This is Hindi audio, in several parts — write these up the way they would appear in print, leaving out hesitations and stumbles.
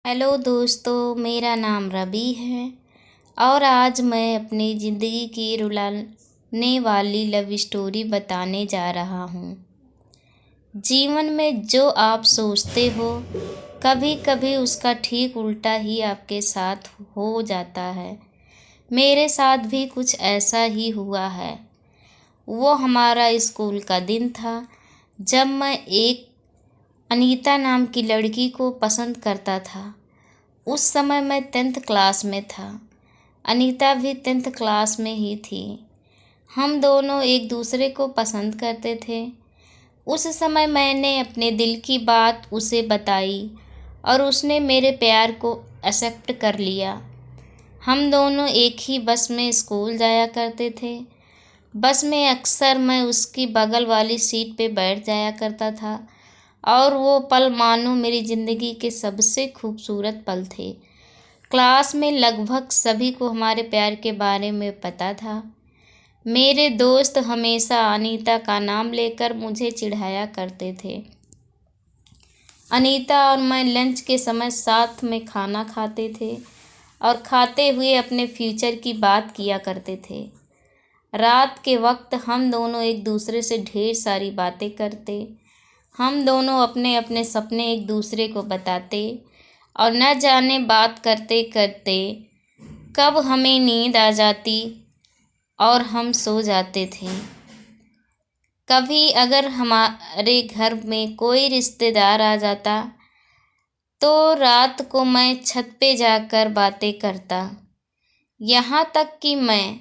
हेलो दोस्तों, मेरा नाम रवि है और आज मैं अपनी ज़िंदगी की रुलाने वाली लव स्टोरी बताने जा रहा हूँ। जीवन में जो आप सोचते हो कभी कभी उसका ठीक उल्टा ही आपके साथ हो जाता है। मेरे साथ भी कुछ ऐसा ही हुआ है। वो हमारा स्कूल का दिन था जब मैं एक अनीता नाम की लड़की को पसंद करता था। उस समय मैं 10th क्लास में था। अनीता भी 10th क्लास में ही थी। हम दोनों एक दूसरे को पसंद करते थे। उस समय मैंने अपने दिल की बात उसे बताई और उसने मेरे प्यार को एक्सेप्ट कर लिया। हम दोनों एक ही बस में स्कूल जाया करते थे। बस में अक्सर मैं उसकी बगल वाली सीट पे बैठ जाया करता था और वो पल मानो मेरी ज़िंदगी के सबसे खूबसूरत पल थे। क्लास में लगभग सभी को हमारे प्यार के बारे में पता था। मेरे दोस्त हमेशा अनीता का नाम लेकर मुझे चिढ़ाया करते थे। अनीता और मैं लंच के समय साथ में खाना खाते थे और खाते हुए अपने फ्यूचर की बात किया करते थे। रात के वक्त हम दोनों एक दूसरे से ढेर सारी बातें करते। हम दोनों अपने अपने सपने एक दूसरे को बताते और न जाने बात करते करते कब हमें नींद आ जाती और हम सो जाते थे। कभी अगर हमारे घर में कोई रिश्तेदार आ जाता तो रात को मैं छत पे जाकर बातें करता। यहाँ तक कि मैं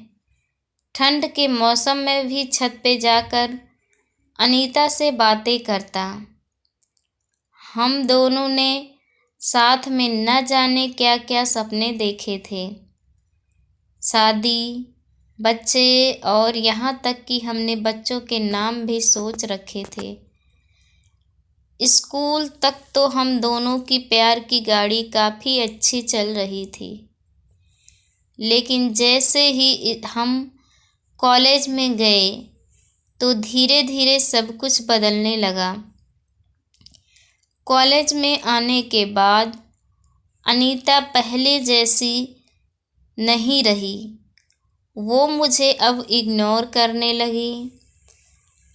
ठंड के मौसम में भी छत पे जाकर अनीता से बातें करता। हम दोनों ने साथ में न जाने क्या क्या सपने देखे थे, शादी, बच्चे और यहाँ तक कि हमने बच्चों के नाम भी सोच रखे थे। स्कूल तक तो हम दोनों की प्यार की गाड़ी काफ़ी अच्छी चल रही थी, लेकिन जैसे ही हम कॉलेज में गए तो धीरे धीरे सब कुछ बदलने लगा। कॉलेज में आने के बाद अनीता पहले जैसी नहीं रही। वो मुझे अब इग्नोर करने लगी।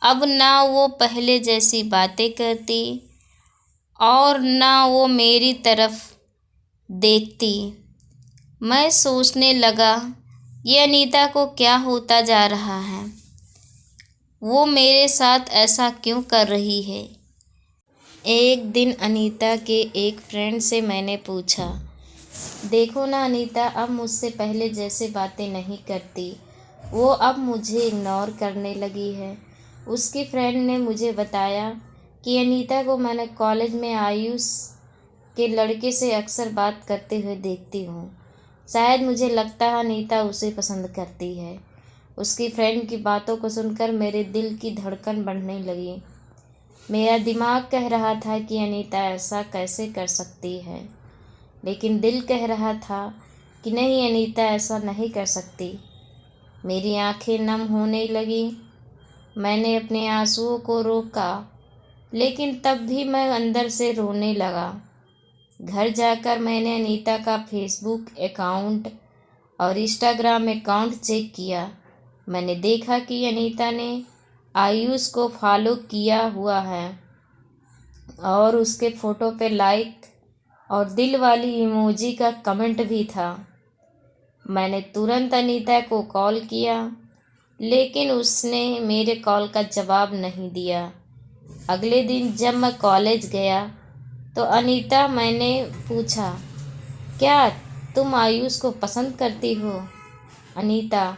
अब ना वो पहले जैसी बातें करती और ना वो मेरी तरफ देखती। मैं सोचने लगा, ये अनीता को क्या होता जा रहा है? वो मेरे साथ ऐसा क्यों कर रही है? एक दिन अनीता के एक फ्रेंड से मैंने पूछा, देखो ना अनीता अब मुझसे पहले जैसे बातें नहीं करती, वो अब मुझे इग्नोर करने लगी है। उसकी फ्रेंड ने मुझे बताया कि अनीता को मैंने कॉलेज में आयुष के लड़के से अक्सर बात करते हुए देखती हूँ। शायद मुझे लगता है अनीता उसे पसंद करती है। उसकी फ्रेंड की बातों को सुनकर मेरे दिल की धड़कन बढ़ने लगी। मेरा दिमाग कह रहा था कि अनीता ऐसा कैसे कर सकती है, लेकिन दिल कह रहा था कि नहीं, अनीता ऐसा नहीं कर सकती। मेरी आंखें नम होने लगी। मैंने अपने आंसुओं को रोका, लेकिन तब भी मैं अंदर से रोने लगा। घर जाकर मैंने अनीता का फेसबुक अकाउंट और इंस्टाग्राम अकाउंट चेक किया। मैंने देखा कि अनीता ने आयुष को फॉलो किया हुआ है और उसके फ़ोटो पे लाइक और दिल वाली इमोजी का कमेंट भी था। मैंने तुरंत अनीता को कॉल किया, लेकिन उसने मेरे कॉल का जवाब नहीं दिया। अगले दिन जब मैं कॉलेज गया तो अनीता, मैंने पूछा, क्या तुम आयुष को पसंद करती हो? अनीता,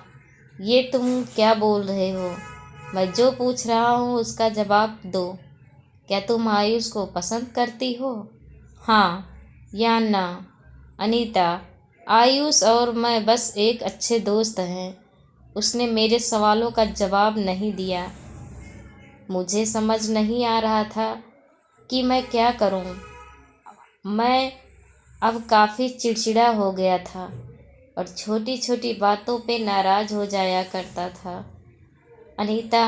ये तुम क्या बोल रहे हो? मैं जो पूछ रहा हूँ उसका जवाब दो। क्या तुम आयुष को पसंद करती हो? हाँ या ना? अनीता, आयुष और मैं बस एक अच्छे दोस्त हैं। उसने मेरे सवालों का जवाब नहीं दिया। मुझे समझ नहीं आ रहा था कि मैं क्या करूं। मैं अब काफ़ी चिड़चिड़ा हो गया था और छोटी छोटी बातों पे नाराज़ हो जाया करता था। अनीता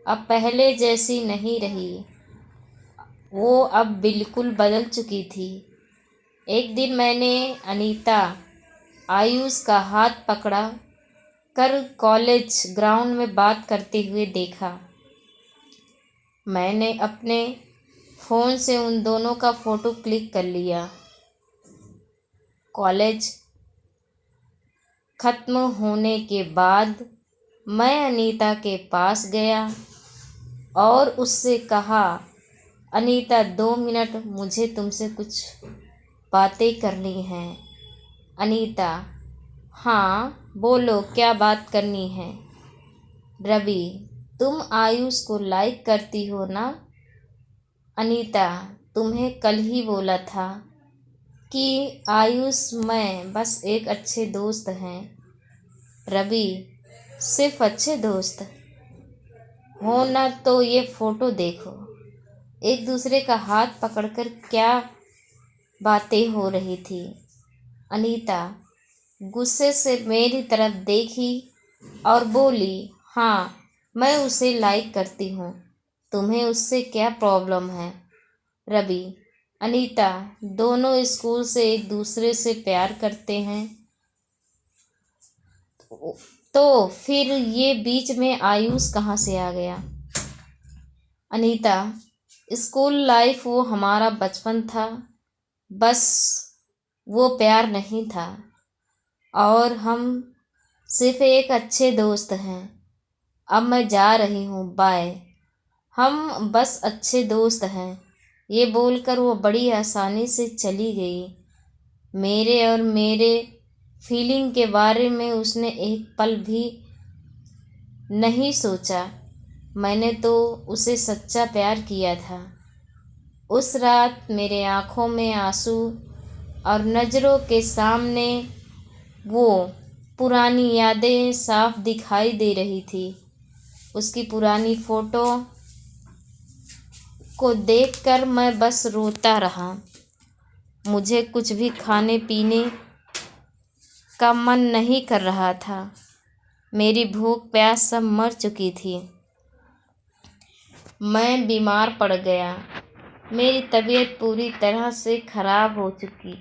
अब पहले जैसी नहीं रही। वो अब बिल्कुल बदल चुकी थी। एक दिन मैंने अनीता आयुष का हाथ पकड़ा कर कॉलेज ग्राउंड में बात करते हुए देखा। मैंने अपने फ़ोन से उन दोनों का फ़ोटो क्लिक कर लिया। कॉलेज ख़त्म होने के बाद मैं अनीता के पास गया और उससे कहा, अनीता 2 मिनट मुझे तुमसे कुछ बातें करनी हैं। अनीता, हाँ बोलो, क्या बात करनी है? रवि, तुम आयुष को लाइक करती हो ना? अनीता, तुम्हें कल ही बोला था कि आयुष मैं बस एक अच्छे दोस्त हैं। रवि, सिर्फ अच्छे दोस्त हो ना तो ये फ़ोटो देखो। एक दूसरे का हाथ पकड़कर क्या बातें हो रही थी। अनीता गुस्से से मेरी तरफ देखी और बोली, हाँ मैं उसे लाइक करती हूँ, तुम्हें उससे क्या प्रॉब्लम है? रवि, अनीता दोनों स्कूल से एक दूसरे से प्यार करते हैं, तो फिर ये बीच में आयुष कहाँ से आ गया? अनीता, स्कूल लाइफ वो हमारा बचपन था, बस वो प्यार नहीं था और हम सिर्फ एक अच्छे दोस्त हैं। अब मैं जा रही हूँ, बाय। हम बस अच्छे दोस्त हैं, ये बोलकर वो बड़ी आसानी से चली गई। मेरे और मेरे फीलिंग के बारे में उसने एक पल भी नहीं सोचा। मैंने तो उसे सच्चा प्यार किया था। उस रात मेरे आँखों में आंसू और नज़रों के सामने वो पुरानी यादें साफ दिखाई दे रही थी। उसकी पुरानी फ़ोटो को देखकर मैं बस रोता रहा। मुझे कुछ भी खाने पीने का मन नहीं कर रहा था। मेरी भूख प्यास सब मर चुकी थी। मैं बीमार पड़ गया। मेरी तबीयत पूरी तरह से ख़राब हो चुकी।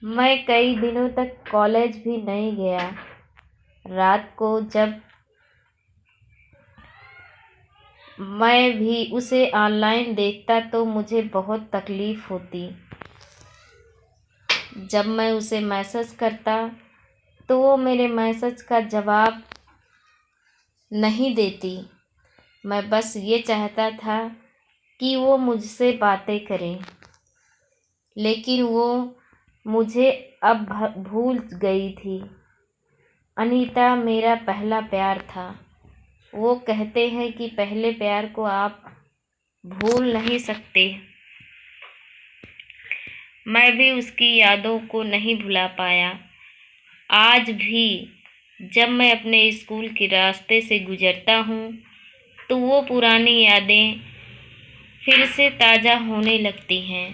मैं कई दिनों तक कॉलेज भी नहीं गया। रात को जब मैं भी उसे ऑनलाइन देखता तो मुझे बहुत तकलीफ़ होती। जब मैं उसे मैसेज करता तो वो मेरे मैसेज का जवाब नहीं देती। मैं बस ये चाहता था कि वो मुझसे बातें करे, लेकिन वो मुझे अब भूल गई थी। अनीता मेरा पहला प्यार था। वो कहते हैं कि पहले प्यार को आप भूल नहीं सकते। मैं भी उसकी यादों को नहीं भुला पाया। आज भी जब मैं अपने स्कूल के रास्ते से गुजरता हूँ तो वो पुरानी यादें फिर से ताज़ा होने लगती हैं।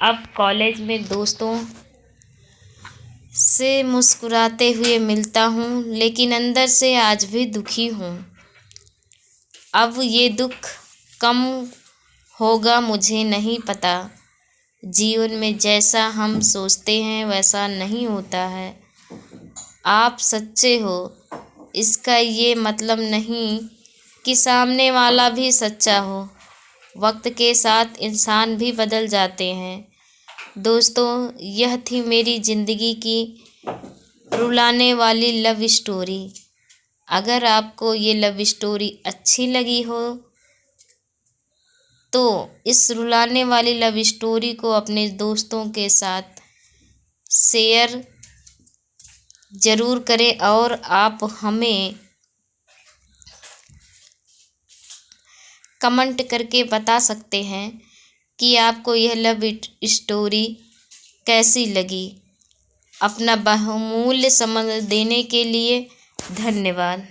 अब कॉलेज में दोस्तों से मुस्कुराते हुए मिलता हूँ, लेकिन अंदर से आज भी दुखी हूँ। अब ये दुख कम होगा मुझे नहीं पता। जीवन में जैसा हम सोचते हैं वैसा नहीं होता है। आप सच्चे हो, इसका ये मतलब नहीं कि सामने वाला भी सच्चा हो। वक्त के साथ इंसान भी बदल जाते हैं। दोस्तों, यह थी मेरी ज़िंदगी की रुलाने वाली लव स्टोरी। अगर आपको ये लव स्टोरी अच्छी लगी हो तो इस रुलाने वाली लव स्टोरी को अपने दोस्तों के साथ शेयर ज़रूर करें और आप हमें कमेंट करके बता सकते हैं कि आपको यह लव स्टोरी कैसी लगी। अपना बहुमूल्य समय देने के लिए धन्यवाद।